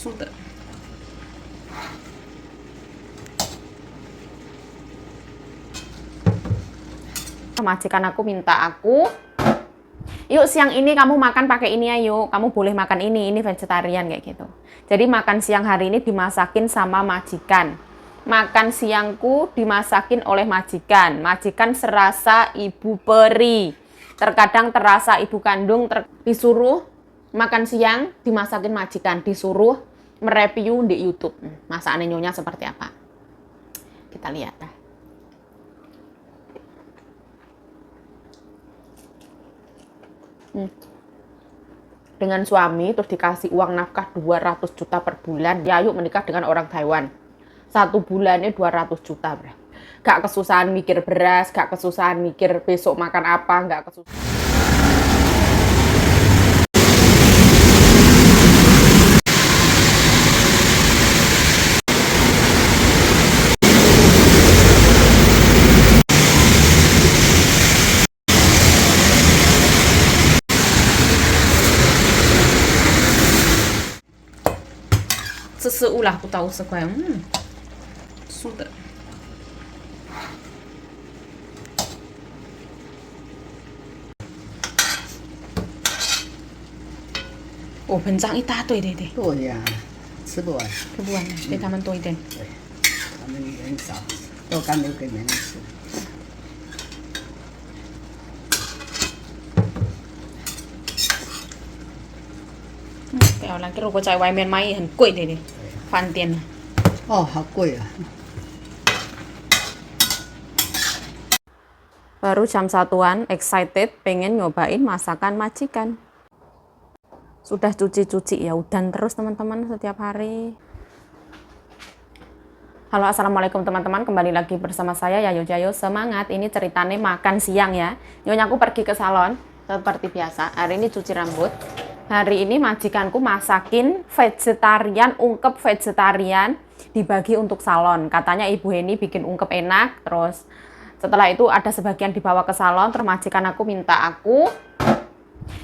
是的。Majikan aku minta aku, yuk siang ini kamu makan pakai ini ayo, kamu boleh makan ini vegetarian kayak gitu. Jadi makan siang hari ini dimasakin sama majikan. Makan siangku dimasakin oleh majikan. Majikan serasa ibu peri. Terkadang terasa ibu kandung, disuruh makan siang dimasakin majikan, disuruh mereview di YouTube. Masakan nyonya seperti apa? Kita lihat dah. Dengan suami terus dikasih uang nafkah 200 juta per bulan. Ya yuk menikah dengan orang Taiwan. 1 bulannya 200 juta, bro. Gak kesusahan mikir beras, gak kesusahan mikir besok makan apa, gak kesusahan. 这是乌拉布刀50块，素的。哦，盆装一大堆的，对呀，吃不完。吃不完了，给他们多一点。对，他们人少，都干留给别人吃。Kaya lagi rokok cai wai mian mai 很贵的饭店。哦，好贵啊！ Baru jam 1-an, excited, pengen nyobain masakan majikan. Sudah cuci-cuci ya, udan terus teman-teman setiap hari. Halo, assalamualaikum teman-teman, kembali lagi bersama saya Yayo Jayo. Semangat, ini ceritanya makan siang ya. Nyonya aku pergi ke salon seperti biasa. Hari ini cuci rambut. Hari ini majikanku masakin vegetarian, ungkep vegetarian dibagi untuk salon. Katanya Ibu Heni bikin ungkep enak, terus setelah itu ada sebagian dibawa ke salon, terus majikan aku minta aku,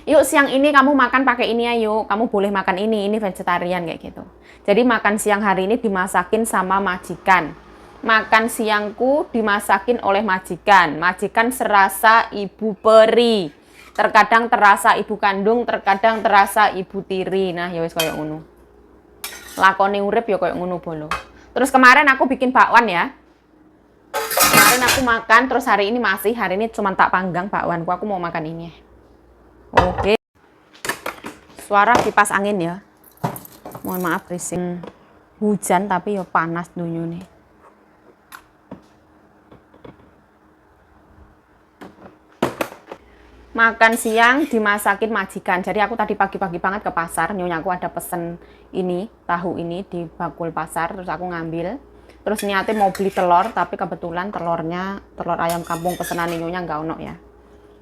yuk siang ini kamu makan pakai ini ayo, kamu boleh makan ini vegetarian kayak gitu. Jadi makan siang hari ini dimasakin sama majikan. Makan siangku dimasakin oleh majikan. Majikan serasa ibu peri. Terkadang terasa ibu kandung, terkadang terasa ibu tiri. Nah, ya wis koyo ngono. Lakone urip ya koyo ngono bolo. Terus kemarin aku bikin bakwan ya. Kemarin aku makan, terus hari ini cuma tak panggang bakwanku. Aku mau makan ini. Oke. Suara kipas angin ya. Mohon maaf berisik. Hujan tapi ya panas dunyo nih. Makan siang dimasakin majikan. Jadi aku tadi pagi-pagi banget ke pasar. Nyonya aku ada pesen ini, tahu ini di bakul pasar. Terus aku ngambil. Terus niatnya mau beli telur, tapi kebetulan telur ayam kampung pesenan nyonya nggak ono ya.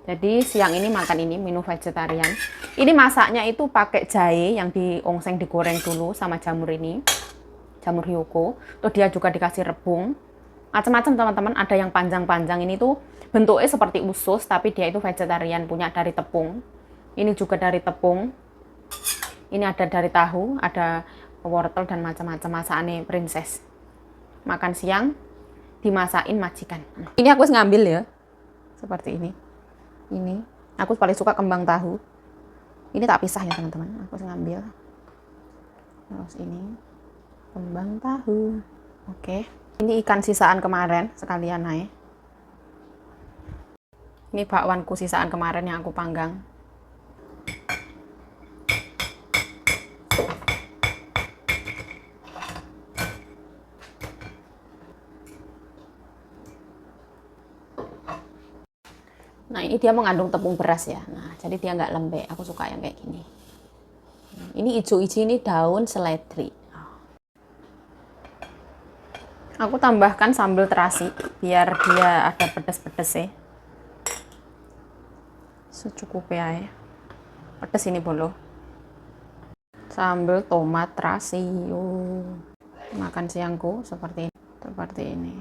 Jadi siang ini makan ini, menu vegetarian. Ini masaknya itu pakai jahe yang diongseng digoreng dulu sama jamur ini. Jamur hiyoko. Terus dia juga dikasih rebung. Macam-macam teman-teman, ada yang panjang-panjang ini tuh bentuknya seperti usus, tapi dia itu vegetarian, punya dari tepung. Ini juga dari tepung. Ini ada dari tahu, ada wortel dan macam-macam masakannya princess. Makan siang dimasakin majikan. Ini aku ngambil ya, seperti ini. Ini aku paling suka kembang tahu. Ini tak pisah ya teman-teman. Aku ngambil. Terus ini kembang tahu. Oke. Ini ikan sisaan kemarin sekalian naik. Ini bakwanku sisaan kemarin yang aku panggang. Nah ini dia mengandung tepung beras ya. Nah jadi dia nggak lembek. Aku suka yang kayak gini. Ini hijau-hijau ini daun seledri. Aku tambahkan sambal terasi biar dia ada pedas-pedasnya. Secukupnya ya. Pedas ini bolo. Sambal tomat terasi. Makan siangku seperti ini.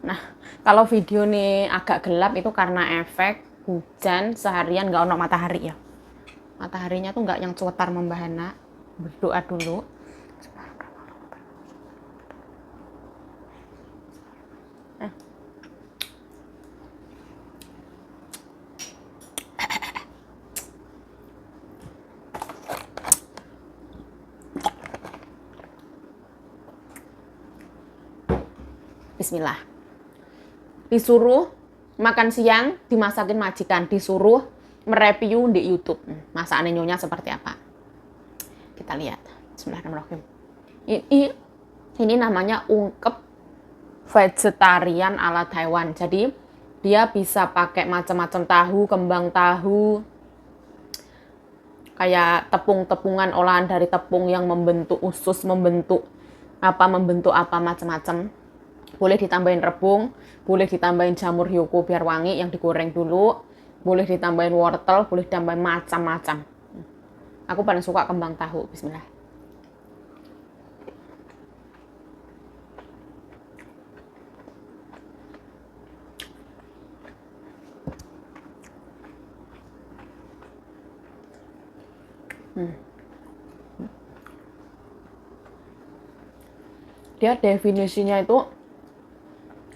Nah, kalau video nih agak gelap itu karena efek hujan seharian nggak ono matahari ya. Mataharinya tuh nggak yang cuetar membahana. Berdoa dulu. Bismillah. Disuruh makan siang dimasakin majikan, disuruh mereview di YouTube masakan nyonya seperti apa. Kita lihat. Bismillahirrahmanirrahim. Ini namanya ungkep vegetarian ala Taiwan. Jadi dia bisa pakai macam-macam tahu, kembang tahu, kayak tepung-tepungan olahan dari tepung yang membentuk usus, membentuk apa macam-macam. Boleh ditambahin rebung, boleh ditambahin jamur hyoko biar wangi yang digoreng dulu, boleh ditambahin wortel, boleh ditambahin macam-macam. Aku paling suka kembang tahu. Bismillah. Dia definisinya itu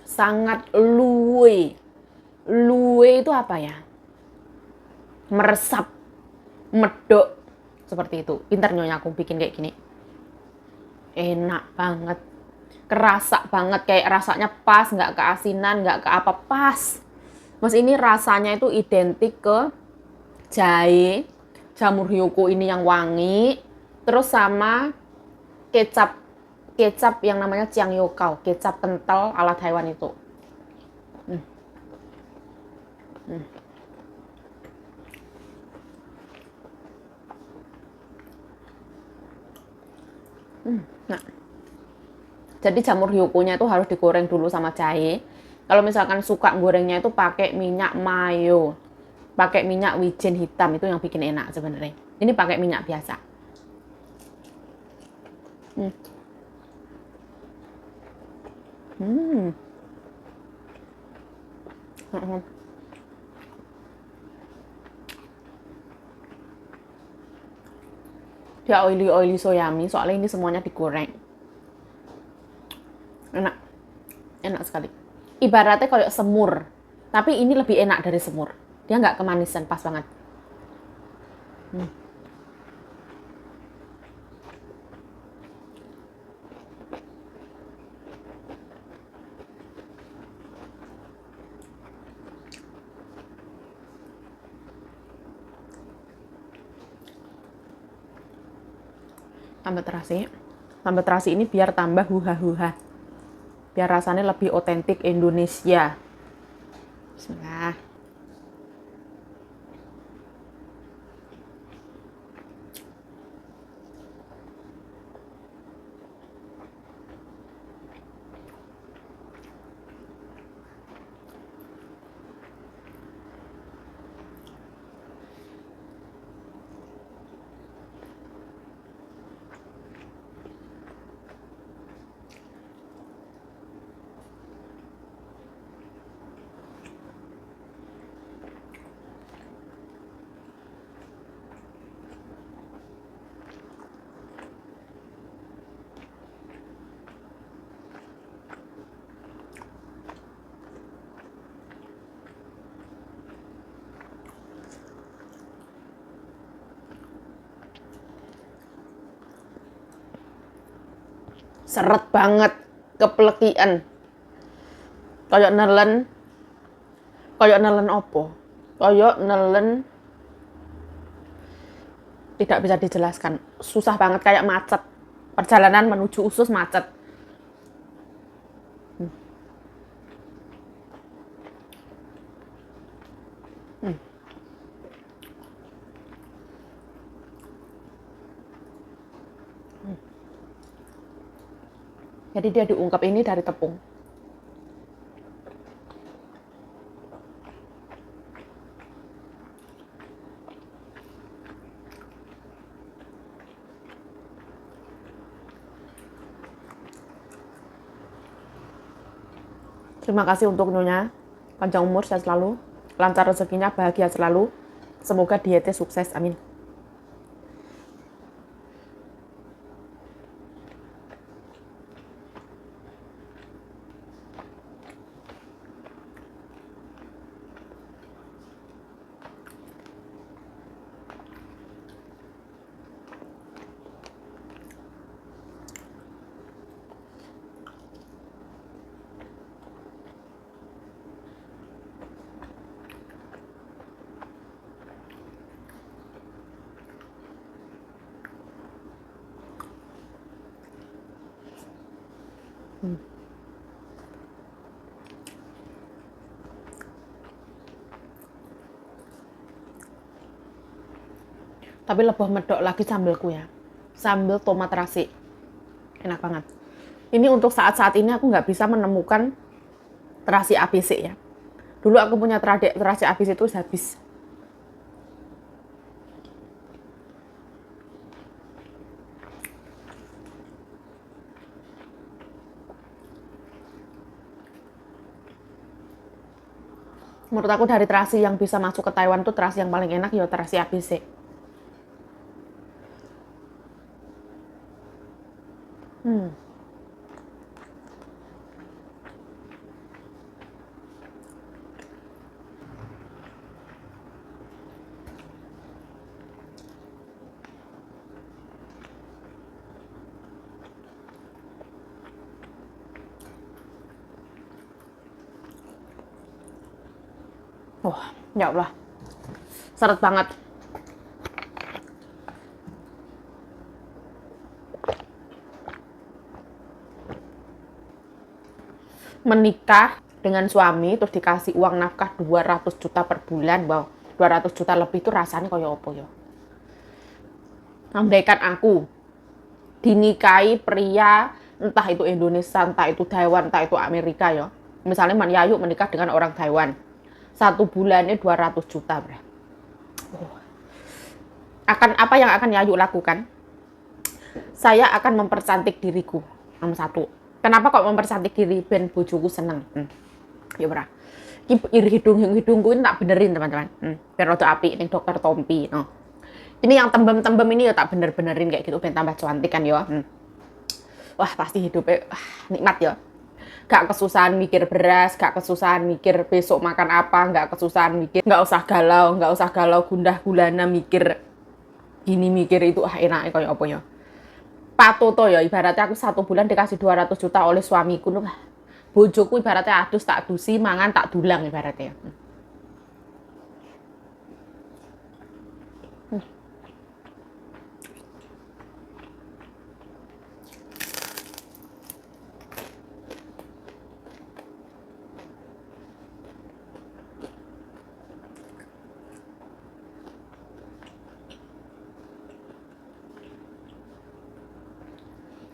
sangat luwe. Luwe itu apa ya? Meresap, medok, seperti itu. Pinter nyonya aku bikin kayak gini. Enak banget. Kerasa banget, kayak rasanya pas, nggak keasinan, nggak ke apa, pas. Mas ini rasanya itu identik ke jahe, jamur hyoko ini yang wangi, terus sama kecap yang namanya Chiang Yokao, kecap kental ala Taiwan itu. Nah, jadi jamur hyokonya itu harus digoreng dulu sama jahe. Kalau misalkan suka gorengnya itu pakai minyak mayo, pakai minyak wijen hitam, itu yang bikin enak sebenarnya. Ini pakai minyak biasa. Dia oily soyami, soalnya ini semuanya digoreng. Enak, enak sekali. Ibaratnya kayak semur, tapi ini lebih enak dari semur. Dia nggak kemanisan, pas banget. Sambal terasi ini biar tambah huha-huha, biar rasanya lebih otentik Indonesia. Bismillah. Seret banget, keplekian. Kayak nelen opo? Kayak nelen tidak bisa dijelaskan. Susah banget, kayak macet. Perjalanan menuju usus macet. Jadi dia diungkap ini dari tepung. Terima kasih untuk Nyonya. Panjang umur sehat selalu, lancar rezekinya, bahagia selalu. Semoga dietnya sukses. Amin. Tapi lebih medok lagi sambelku ya. Sambel tomat terasi. Enak banget. Ini untuk saat-saat ini aku nggak bisa menemukan terasi ABC ya. Dulu aku punya terasi ABC itu habis. Menurut aku dari terasi yang bisa masuk ke Taiwan tuh terasi yang paling enak ya terasi ABC. Wah, ya Allah. Seret banget. Menikah dengan suami terus dikasih uang nafkah 200 juta per bulan. Wow, 200 juta lebih itu rasanya kayak apa ya? Andaikan aku dinikahi pria entah itu Indonesia, entah itu Taiwan, entah itu Amerika ya. Misalnya Man Yayu menikah dengan orang Taiwan. 1 bulannya 200 juta, bro. Apa yang akan Yayu lakukan? Saya akan mempercantik diriku. Nomor 1. Kenapa kok mempercantik diri? Ben bojoku seneng. Ya bro. Iri hidungku ini tak benerin teman-teman. Biar rada apik ning dokter Tompi. No. Ini yang tembem-tembem ini ya tak bener-benerin kayak gitu ben tambah cantik kan ya. Wah pasti hidupnya nikmat ya. Gak kesusahan mikir beras, gak kesusahan mikir besok makan apa, gak kesusahan mikir, gak usah galau gundah gulana mikir gini mikir itu enaknya kayak apa ya. Patoto ya ibaratnya aku 1 bulan dikasih 200 juta oleh suamiku loh. Bojoku ibaratnya adus tak dusi, mangan tak dulang ibaratnya.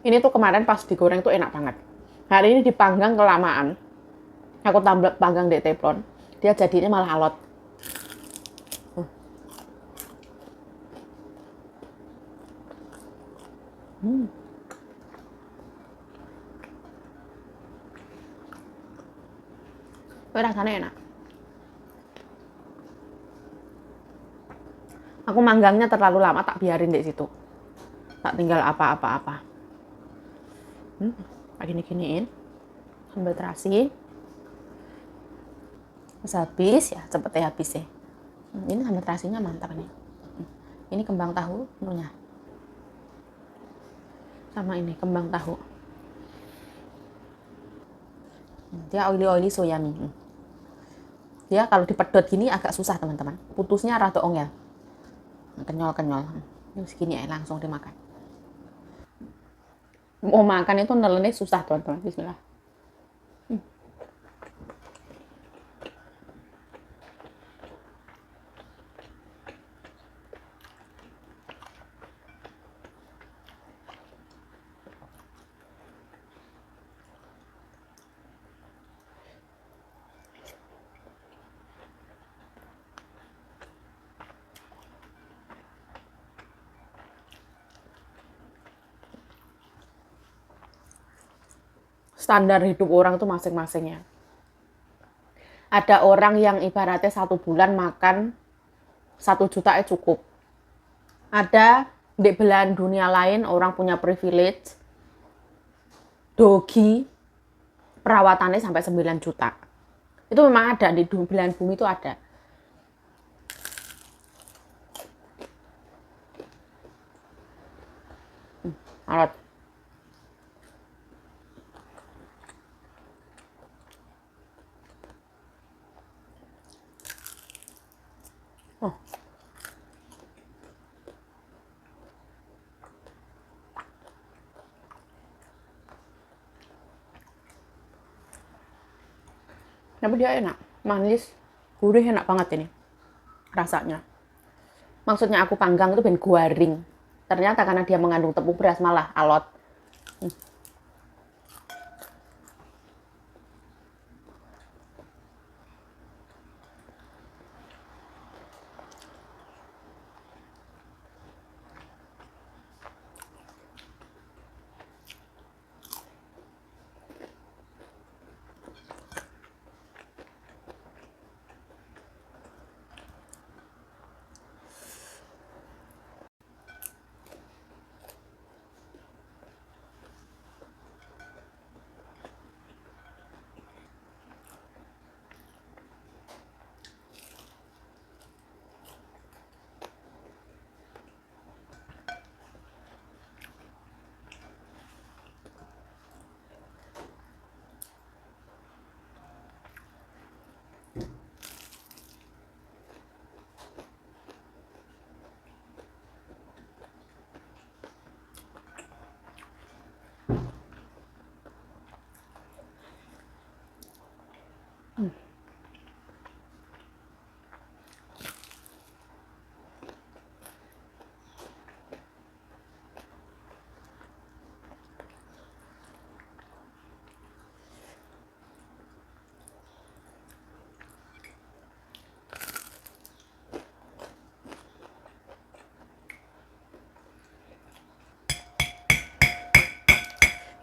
Ini tuh kemarin pas digoreng tuh enak banget. Hari ini dipanggang kelamaan. Aku tambah panggang di teflon. Dia jadinya malah alot. Rasanya enak. Aku manggangnya terlalu lama tak biarin di situ. Tak tinggal apa-apa. Tak gini-giniin. Sambal terasi. Terus habis ya, cepetnya habis ya. Ini sambal terasinya mantap nih. Ini kembang tahu punya. Sama ini kembang tahu. Dia oily soya mie. Dia kalau dipedot gini agak susah teman-teman. Putusnya rada ongel. Kenyal. Ini segini ya langsung dimakan. Mau makan itu nelennya susah teman-teman. Bismillah. Standar hidup orang tuh masing-masing ya. Ada orang yang ibaratnya 1 bulan makan 1 juta cukup. Ada di belahan dunia lain orang punya privilege dogi perawatannya sampai 9 juta. Itu memang ada di belahan bumi itu ada. Alot. Oh. Tapi dia enak, manis, gurih, enak banget ini rasanya. Maksudnya aku panggang itu ben garing. Ternyata karena dia mengandung tepung beras malah alot.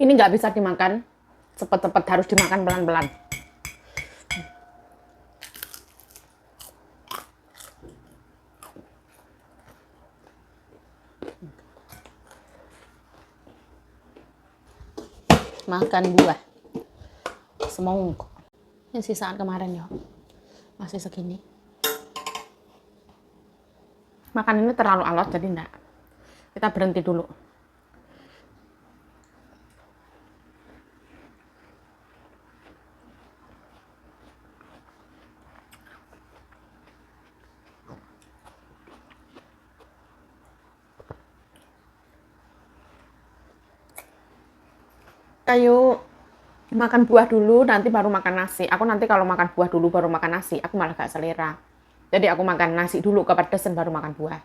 Ini nggak bisa dimakan cepet-cepet, harus dimakan pelan-pelan. Makan buah semongkok. Ini sisaan kemarin ya, masih segini. Makan ini terlalu alot jadi enggak. Kita berhenti dulu. Ayo makan buah dulu, nanti baru makan nasi. Aku nanti kalau makan buah dulu baru makan nasi, aku malah gak selera. Jadi aku makan nasi dulu kepedesan baru makan buah.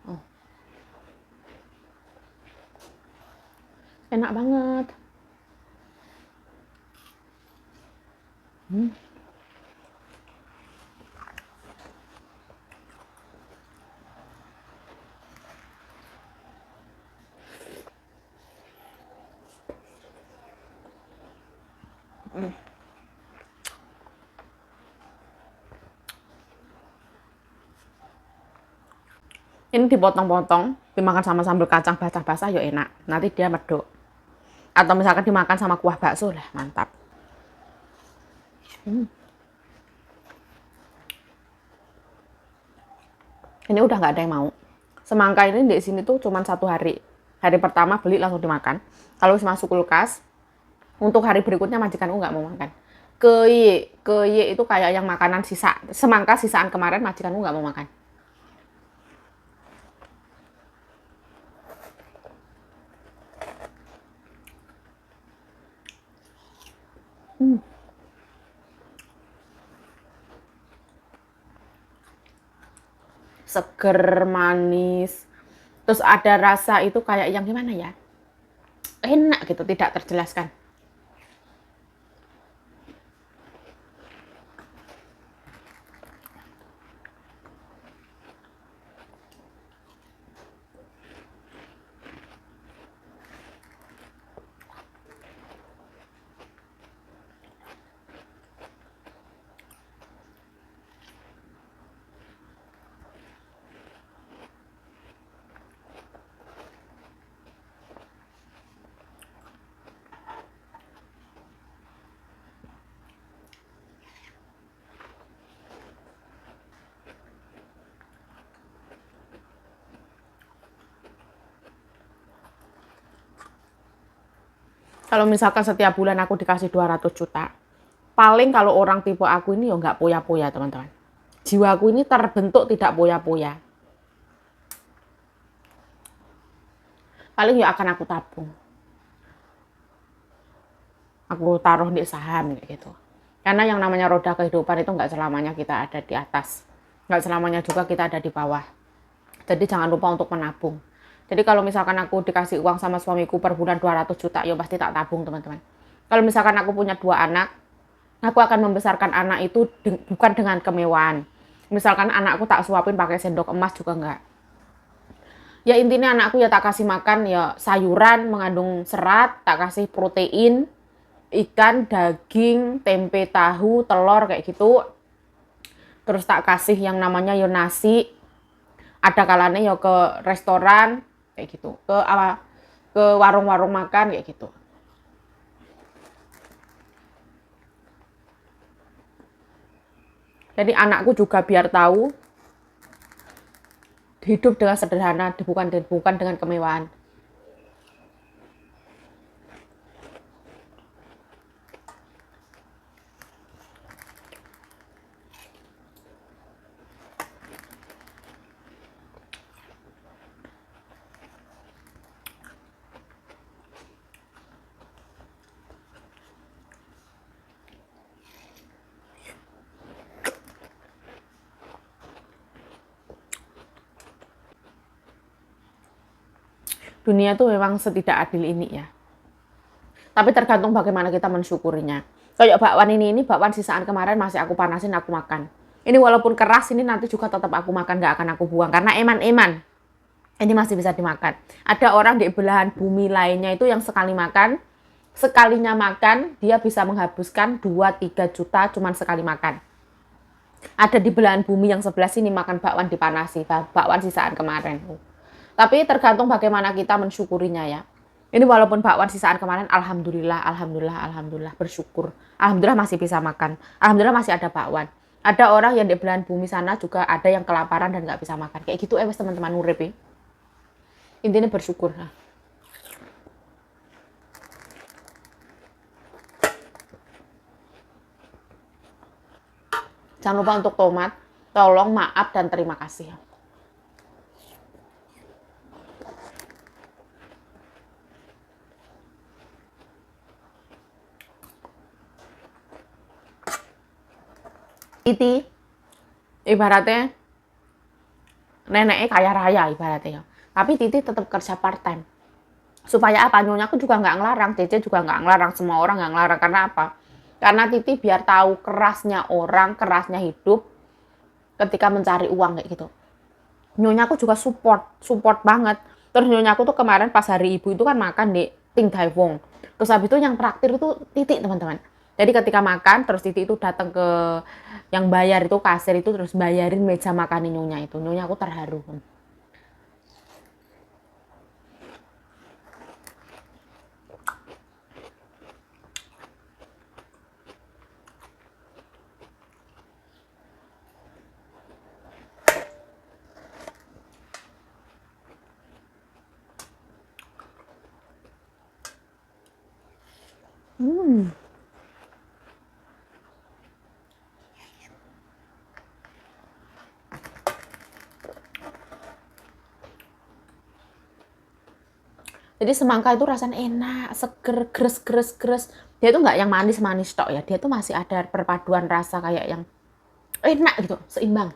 Oh. Enak banget. Ini dipotong-potong, dimakan sama sambal kacang basah-basah ya enak. Nanti dia medok. Atau misalkan dimakan sama kuah bakso lah, mantap. Ini udah nggak ada yang mau. Semangka ini di sini tuh cuma 1 hari. Hari pertama beli langsung dimakan. Kalau masuk kulkas, untuk hari berikutnya majikanku nggak mau makan. Keye itu kayak yang makanan sisa. Semangka sisaan kemarin majikanku nggak mau makan. Seger, manis. Terus ada rasa itu kayak yang gimana ya? Enak gitu, tidak terjelaskan. Kalau misalkan setiap bulan aku dikasih 200 juta, paling kalau orang tipe aku ini ya nggak poya-poya teman-teman. Jiwaku ini terbentuk tidak poya-poya. Paling ya akan aku tabung. Aku taruh di saham kayak gitu. Karena yang namanya roda kehidupan itu nggak selamanya kita ada di atas. Nggak selamanya juga kita ada di bawah. Jadi jangan lupa untuk menabung. Jadi kalau misalkan aku dikasih uang sama suamiku per bulan 200 juta, ya pasti tak tabung teman-teman. Kalau misalkan aku punya 2 anak, aku akan membesarkan anak itu bukan dengan kemewahan. Misalkan anakku tak suapin pakai sendok emas juga enggak. Ya intinya anakku ya tak kasih makan ya sayuran mengandung serat, tak kasih protein, ikan, daging, tempe, tahu, telur kayak gitu. Terus tak kasih yang namanya ya nasi. Ada kalanya ya ke restoran kayak gitu, ke warung-warung makan kayak gitu. Jadi anakku juga biar tahu hidup dengan sederhana, bukan dengan kemewahan. Dunia itu memang setidak adil ini ya. Tapi tergantung bagaimana kita mensyukurinya. Kayak bakwan ini bakwan sisaan kemarin masih aku panasin, aku makan. Ini walaupun keras ini nanti juga tetap aku makan, gak akan aku buang. Karena eman-eman, ini masih bisa dimakan. Ada orang di belahan bumi lainnya itu yang sekali makan, sekalinya makan, dia bisa menghabiskan 2-3 juta cuman sekali makan. Ada di belahan bumi yang sebelah sini makan bakwan dipanasi, bakwan sisaan kemarin. Tapi tergantung bagaimana kita mensyukurinya ya. Ini walaupun bakwan sisaan kemarin, alhamdulillah, alhamdulillah, alhamdulillah, bersyukur. Alhamdulillah masih bisa makan. Alhamdulillah masih ada bakwan. Ada orang yang di belahan bumi sana juga ada yang kelaparan dan nggak bisa makan. Kayak gitu teman-teman urip ya. Intinya bersyukur. Nah. Jangan lupa untuk tomat. Tolong maaf dan terima kasih. Titi ibaratnya neneknya kaya raya ibaratnya. Tapi Titi tetap kerja part time. Supaya apa? Nyonya aku juga nggak ngelarang, Cece juga nggak ngelarang, semua orang nggak ngelarang. Karena apa? Karena Titi biar tahu kerasnya orang, kerasnya hidup ketika mencari uang kayak gitu. Nyonya aku juga support banget. Terus nyonya aku tuh kemarin pas hari ibu itu kan makan di Ting Tai Fung. Terus habis itu yang traktir itu Titi teman-teman. Jadi ketika makan terus Titi itu datang ke yang bayar itu kasir itu terus bayarin meja makan nyonya itu. Nyonya aku terharu. Jadi semangka itu rasanya enak, seger, gres. Dia tuh nggak yang manis-manis tok ya. Dia tuh masih ada perpaduan rasa kayak yang enak gitu, seimbang.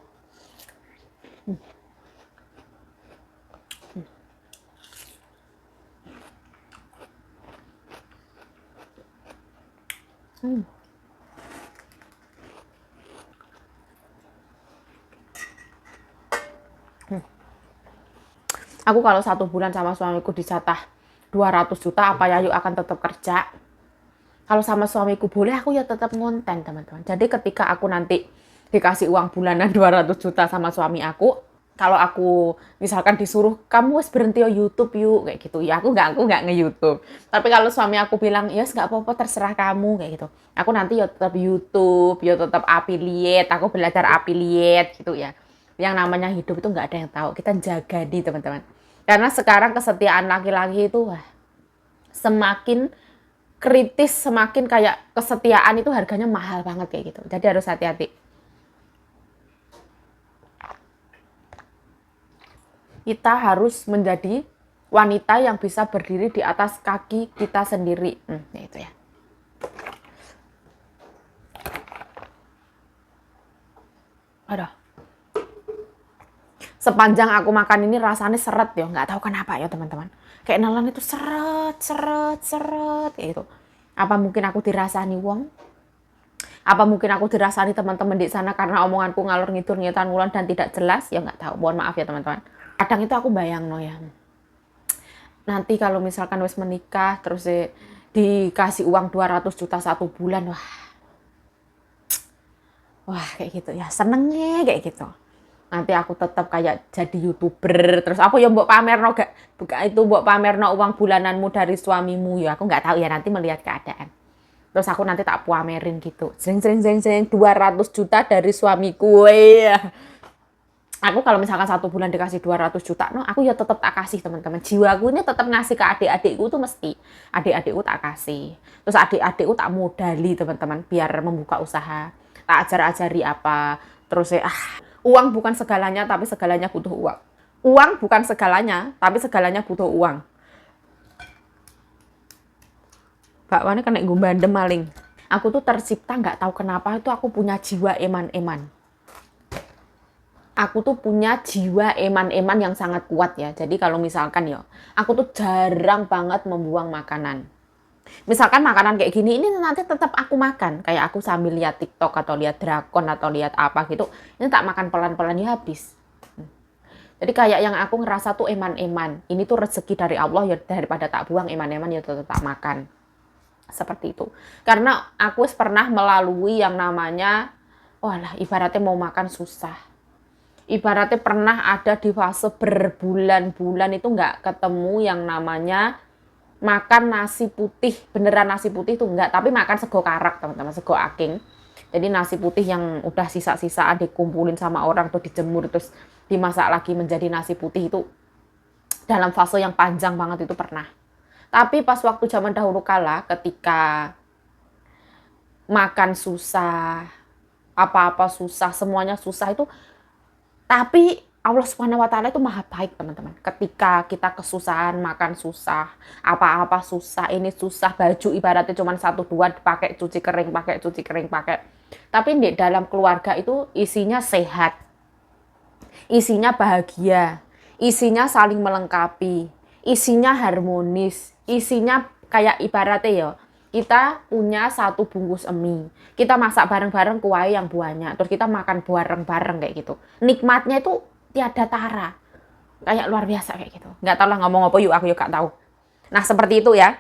Aku kalau 1 bulan sama suamiku dijatah 200 juta, apa ya yuk akan tetap kerja. Kalau sama suamiku boleh, aku ya tetap ngonten teman-teman. Jadi ketika aku nanti dikasih uang bulanan 200 juta sama suami aku, kalau aku misalkan disuruh kamu wes berhenti YouTube yuk kayak gitu ya, aku nggak nge-YouTube. Tapi kalau suami aku bilang ya nggak apa-apa terserah kamu kayak gitu, aku nanti ya tetap YouTube, ya tetap affiliate, aku belajar affiliate gitu ya. Yang namanya hidup itu nggak ada yang tahu, kita jaga di teman-teman. Karena sekarang kesetiaan laki-laki itu wah, semakin kritis, semakin kayak kesetiaan itu harganya mahal banget kayak gitu. Jadi harus hati-hati. Kita harus menjadi wanita yang bisa berdiri di atas kaki kita sendiri. Itu ya. Aduh. Sepanjang aku makan ini rasanya seret ya, nggak tahu kenapa ya teman-teman. Kayak nelan itu seret kayak gitu. Apa mungkin aku dirasani wong? Apa mungkin aku dirasani teman-teman di sana karena omonganku ngalor ngidur ngetan ngulan dan tidak jelas? Ya nggak tahu. Mohon maaf ya teman-teman. Kadang itu aku bayang no ya. Nanti kalau misalkan wis menikah terus dikasih uang 200 juta 1 bulan, wah kayak gitu ya, senengnya kayak gitu. Nanti aku tetap kayak jadi YouTuber, terus aku ya mbok pamerno gak buka itu mbok pamerno uang bulananmu dari suamimu ya, aku nggak tahu ya, nanti melihat keadaan. Terus aku nanti tak pamerin gitu, sering 200 juta dari suamiku ya. Aku kalau misalkan 1 bulan dikasih 200 juta, no, aku ya tetap tak kasih teman-teman. Jiwaku ini tetap ngasih ke adik-adikku tuh mesti. Adik-adikku tak kasih. Terus adik-adikku tak modali teman-teman biar membuka usaha. Tak ajar-ajari apa. Terus uang bukan segalanya tapi segalanya butuh uang. Uang bukan segalanya tapi segalanya butuh uang. Bakwane kena gumbandem maling. Aku tuh tercipta nggak tahu kenapa itu aku punya jiwa eman-eman. Aku tuh punya jiwa eman-eman yang sangat kuat ya. Jadi kalau misalkan ya, aku tuh jarang banget membuang makanan. Misalkan makanan kayak gini, ini nanti tetap aku makan. Kayak aku sambil lihat TikTok atau lihat drakon atau lihat apa gitu, ini tak makan pelan-pelan ya habis. Jadi kayak yang aku ngerasa tuh eman-eman. Ini tuh rezeki dari Allah ya, daripada tak buang eman-eman ya tetap tak makan. Seperti itu. Karena aku pernah melalui yang namanya, walah ibaratnya mau makan susah. Ibaratnya pernah ada di fase berbulan-bulan itu nggak ketemu yang namanya makan nasi putih, beneran nasi putih itu enggak, tapi makan sego karak teman-teman, sego aking. Jadi nasi putih yang udah sisa-sisaan dikumpulin sama orang tuh dijemur terus dimasak lagi menjadi nasi putih itu dalam fase yang panjang banget itu pernah. Tapi pas waktu zaman dahulu kala ketika makan susah, apa-apa susah, semuanya susah itu, tapi Allah Subhanahu wa taala itu maha baik, teman-teman. Ketika kita kesusahan, makan susah, apa-apa susah, ini susah, baju ibaratnya cuma 1-2 pakai cuci kering, pakai. Tapi di dalam keluarga itu isinya sehat. Isinya bahagia, isinya saling melengkapi, isinya harmonis, isinya kayak ibaratnya ya, kita punya 1 bungkus mie, kita masak bareng-bareng kuah yang banyak, terus kita makan bareng-bareng kayak gitu. Nikmatnya itu tiada tara, kayak luar biasa kayak gitu. Nggak tahu lah ngomong apa yuk, aku yuk gak tahu. Nah seperti itu ya.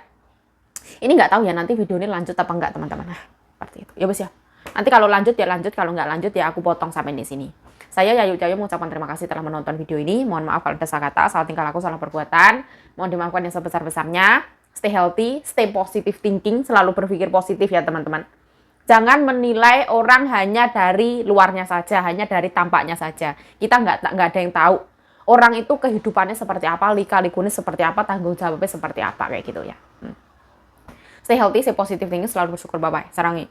Ini nggak tahu ya nanti video ini lanjut apa enggak teman-teman. Nah seperti itu. Ya bos ya. Nanti kalau lanjut ya lanjut, kalau nggak lanjut ya aku potong sampai di sini. Saya Yayu Jayo mengucapkan terima kasih telah menonton video ini. Mohon maaf kalau ada salah kata, salah tingkah laku, salah perbuatan. Mohon dimaafkan yang sebesar-besarnya. Stay healthy, stay positive thinking, selalu berpikir positif ya teman-teman. Jangan menilai orang hanya dari luarnya saja, hanya dari tampaknya saja. Kita nggak ada yang tahu orang itu kehidupannya seperti apa, lika-likunya seperti apa, tanggung jawabnya seperti apa kayak gitu ya. Stay healthy, stay positive thinking, selalu bersyukur. Bye-bye. Sarangi.